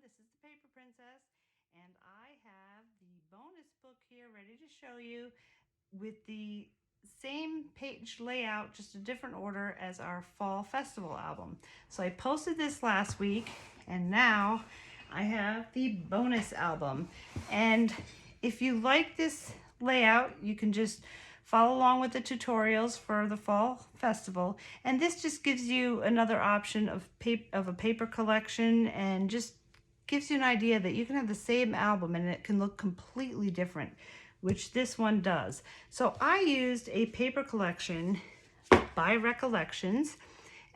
This is the Paper Princess, and I have the bonus book here ready to show you with the same page layout, just a different order as our Fall Festival album. So I posted this last week, and now I have the bonus album. And if you like this layout, you can just follow along with the tutorials for the Fall Festival. And this just gives you another option of a paper collection, and just gives you an idea that you can have the same album and it can look completely different, which this one does. So I used a paper collection by Recollections,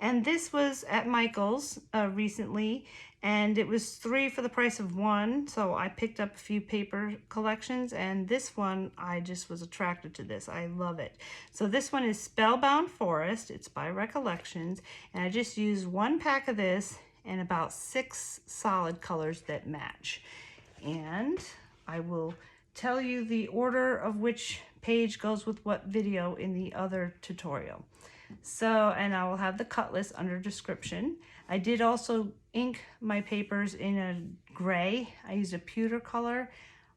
and this was at Michael's recently, and it was 3 for the price of 1. So I picked up a few paper collections, and this one, I just was attracted to this. I love it. So this one is Spellbound Forest. It's by Recollections, and I just used 1 pack of this and about 6 solid colors that match. And I will tell you the order of which page goes with what video in the other tutorial. So, and I will have the cut list under description. I did also ink my papers in a gray. I used a pewter color,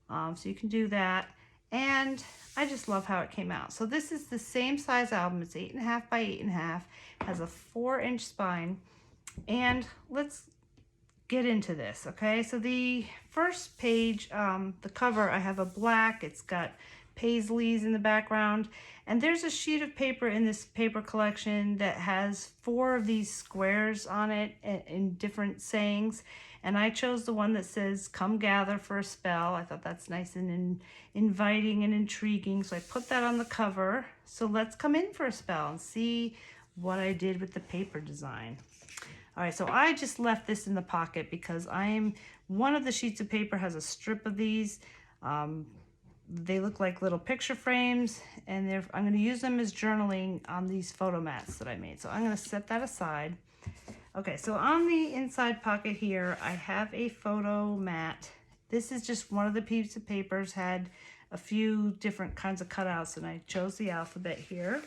so you can do that. And I just love how it came out. So this is the same size album. It's 8.5 by 8.5, has a 4-inch spine. And let's get into this, okay? So the first page, the cover, I have a black, it's got paisleys in the background, and there's a sheet of paper in this paper collection that has 4 of these squares on it in different sayings, and I chose the one that says, "Come gather for a spell." I thought that's nice and inviting and intriguing, so I put that on the cover. So let's come in for a spell and see what I did with the paper design. All right, so I just left this in the pocket because one of the sheets of paper has a strip of these. They look like little picture frames, and I'm going to use them as journaling on these photo mats that I made. So I'm going to set that aside. Okay, so on the inside pocket here, I have a photo mat. This is just one of the pieces of papers, had a few different kinds of cutouts, and I chose the alphabet here.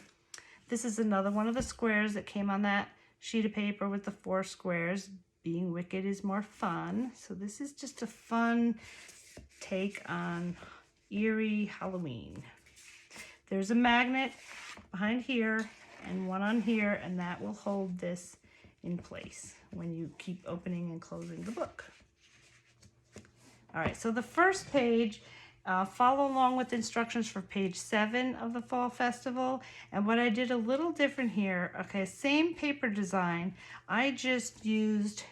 This is another one of the squares that came on that sheet of paper with the 4 squares. Being wicked is more fun. So this is just a fun take on eerie Halloween. There's a magnet behind here and one on here, and that will hold this in place when you keep opening and closing the book. All right, so the first page, follow along with instructions for page 7 of the Fall Festival. And what I did a little different here, okay, same paper design. I just used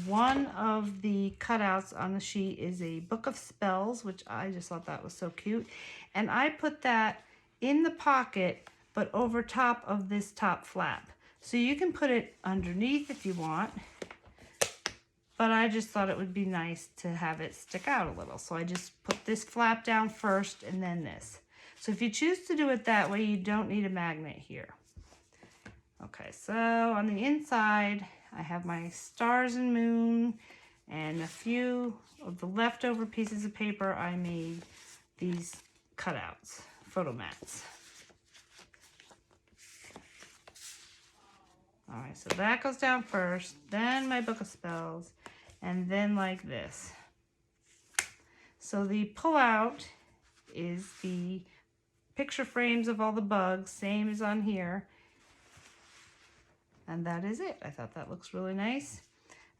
one of the cutouts on the sheet is a book of spells, which I just thought that was so cute. And I put that in the pocket, but over top of this top flap. So you can put it underneath if you want, but I just thought it would be nice to have it stick out a little. So I just put this flap down first and then this. So if you choose to do it that way, you don't need a magnet here. Okay, so on the inside, I have my stars and moon and a few of the leftover pieces of paper. I made these cutouts, photo mats. All right, so that goes down first, then my book of spells, and then like this. So the pullout is the picture frames of all the bugs, same as on here. And that is it. I thought that looks really nice.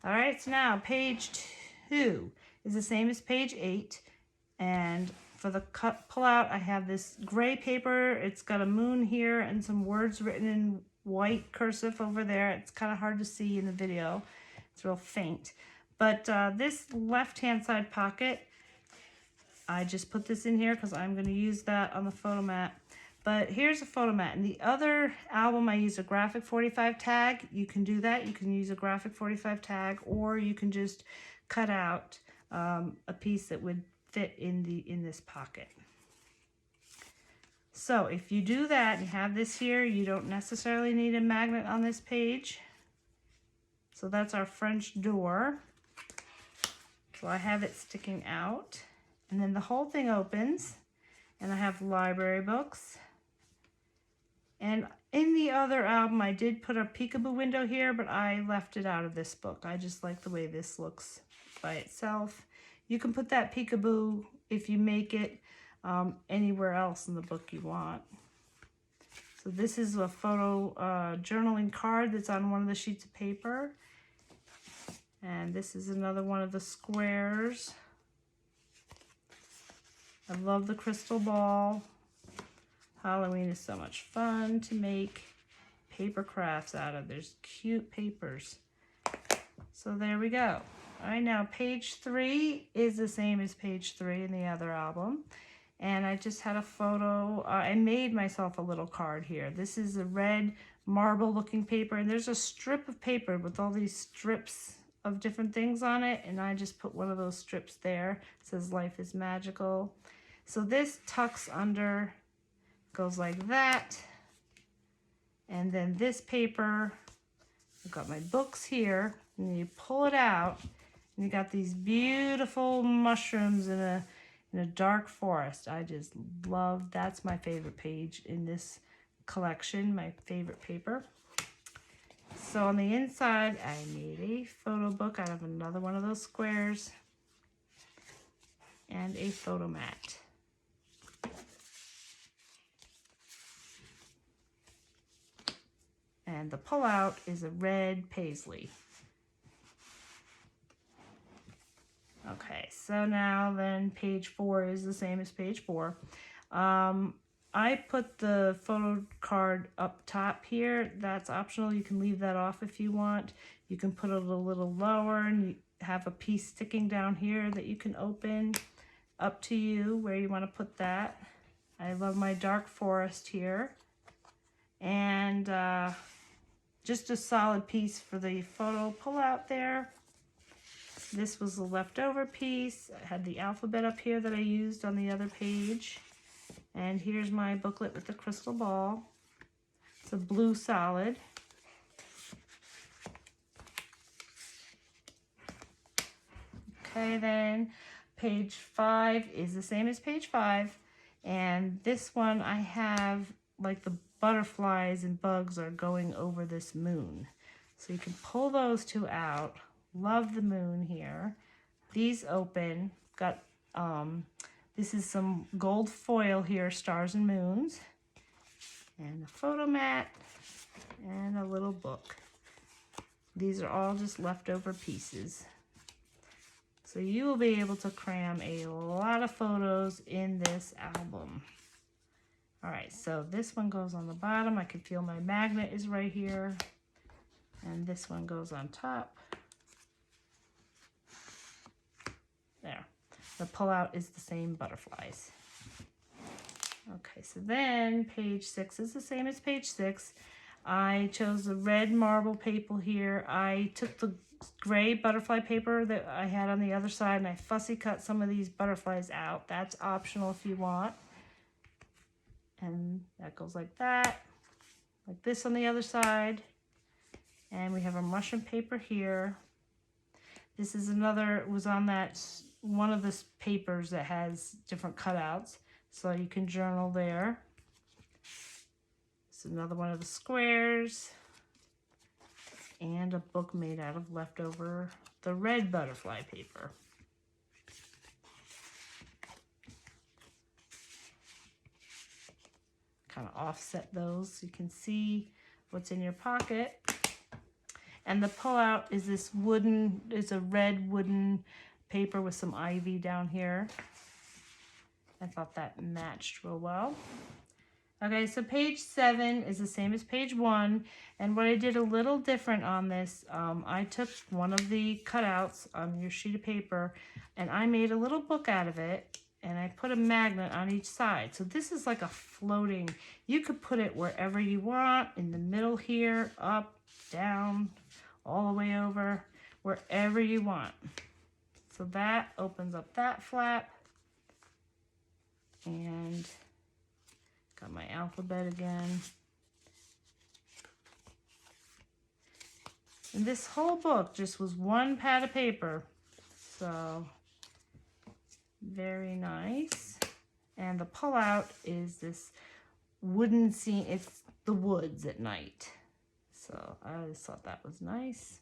All right, so now page 2 is the same as page 8. And for the pullout, I have this gray paper. It's got a moon here and some words written in white cursive over there. It's kind of hard to see in the video. It's real faint. But this left-hand side pocket, I just put this in here because I'm going to use that on the photo mat. But here's a photo mat. In the other album, I used a graphic 45 tag. You can do that. You can use a graphic 45 tag, or you can just cut out a piece that would fit in this pocket. So if you do that and have this here, you don't necessarily need a magnet on this page. So that's our French door. So I have it sticking out, and then the whole thing opens, and I have library books. And in the other album, I did put a peekaboo window here, but I left it out of this book. I just like the way this looks by itself. You can put that peekaboo if you make it anywhere else in the book you want. So this is a photo journaling card that's on one of the sheets of paper. And this is another one of the squares. I love the crystal ball. Halloween is so much fun to make paper crafts out of. There's cute papers. So there we go. All right, now page 3 is the same as page 3 in the other album. And I just had a photo. I made myself a little card here. This is a red marble looking paper, and there's a strip of paper with all these strips of different things on it, and I just put one of those strips there. It says life is magical. So this tucks under, goes like that. And then this paper, I've got my books here, and you pull it out, and you got these beautiful mushrooms in a dark forest. I just love, that's my favorite page in this collection, my favorite paper. So on the inside, I made a photo book out of another one of those squares and a photo mat. And the pullout is a red paisley. Okay, so now then page 4 is the same as page 4. I put the photo card up top here. That's optional. You can leave that off if you want. You can put it a little lower and you have a piece sticking down here that you can open. Up to you where you want to put that. I love my dark forest here. And just a solid piece for the photo pull out there. This was the leftover piece. I had the alphabet up here that I used on the other page. And here's my booklet with the crystal ball. It's a blue solid. Okay, then page 5 is the same as page 5. And this one I have like the butterflies and bugs are going over this moon. So you can pull those two out. Love the moon here. These open. Got this is some gold foil here, stars and moons, and a photo mat, and a little book. These are all just leftover pieces. So you will be able to cram a lot of photos in this album. All right, so this one goes on the bottom. I can feel my magnet is right here. And this one goes on top. There. The pullout is the same butterflies. Okay, so then page 6 is the same as page 6. I chose the red marble paper here. I took the gray butterfly paper that I had on the other side and I fussy cut some of these butterflies out. That's optional if you want. And that goes like that. Like this on the other side. And we have a mushroom paper here. This is another, it was on that one of the papers that has different cutouts, so you can journal there. It's another one of the squares, and a book made out of leftover the red butterfly paper. Kind of offset those so you can see what's in your pocket. And the pullout is this wooden, it's a red wooden paper with some ivy down here. I thought that matched real well. Okay, so page 7 is the same as page 1. And what I did a little different on this, I took one of the cutouts on your sheet of paper and I made a little book out of it. And I put a magnet on each side. So this is like a floating, you could put it wherever you want, in the middle here, up, down, all the way over, wherever you want. So that opens up that flap. And got my alphabet again. And this whole book just was one pad of paper. So very nice. And the pullout is this wooden scene. It's the woods at night. So I just thought that was nice.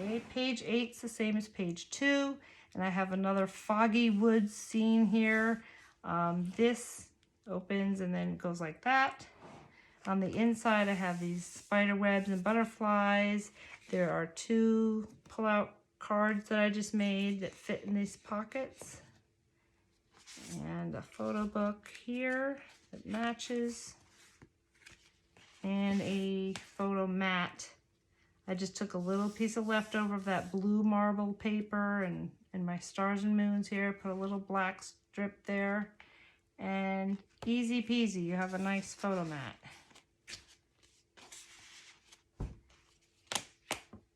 Okay, page 8's the same as page 2, and I have another foggy woods scene here. This opens and then goes like that. On the inside I have these spider webs and butterflies. There are 2 pull-out cards that I just made that fit in these pockets. And a photo book here that matches. And a photo mat. I just took a little piece of leftover of that blue marble paper and my stars and moons here. Put a little black strip there. And easy peasy, you have a nice photo mat.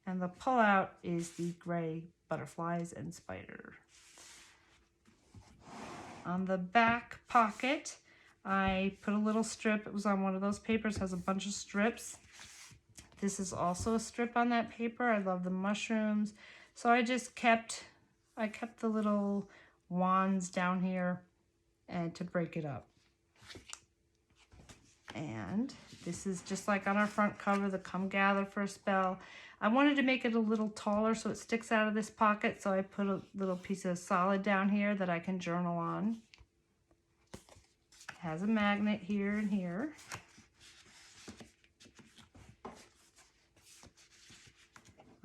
And the pullout is the gray butterflies and spider. On the back pocket, I put a little strip. It was on one of those papers, has a bunch of strips. This is also a strip on that paper. I love the mushrooms. So I kept the little wands down here and to break it up. And this is just like on our front cover, the Come Gather for a Spell. I wanted to make it a little taller so it sticks out of this pocket, so I put a little piece of solid down here that I can journal on. It has a magnet here and here.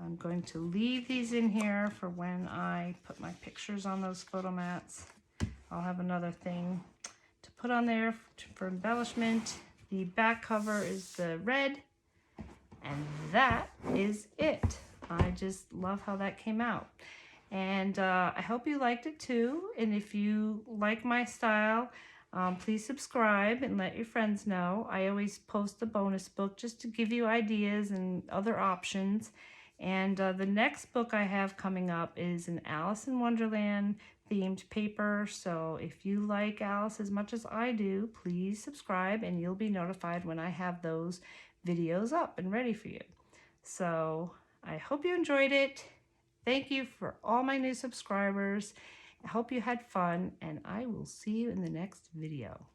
I'm going to leave these in here for when I put my pictures on those photo mats. I'll have another thing to put on there for embellishment. The back cover is the red, and that is it. I just love how that came out. And I hope you liked it too. And if you like my style, please subscribe and let your friends know. I always post a bonus book just to give you ideas and other options. And the next book I have coming up is an Alice in Wonderland themed paper. So if you like Alice as much as I do, please subscribe and you'll be notified when I have those videos up and ready for you. So I hope you enjoyed it. Thank you for all my new subscribers. I hope you had fun, and I will see you in the next video.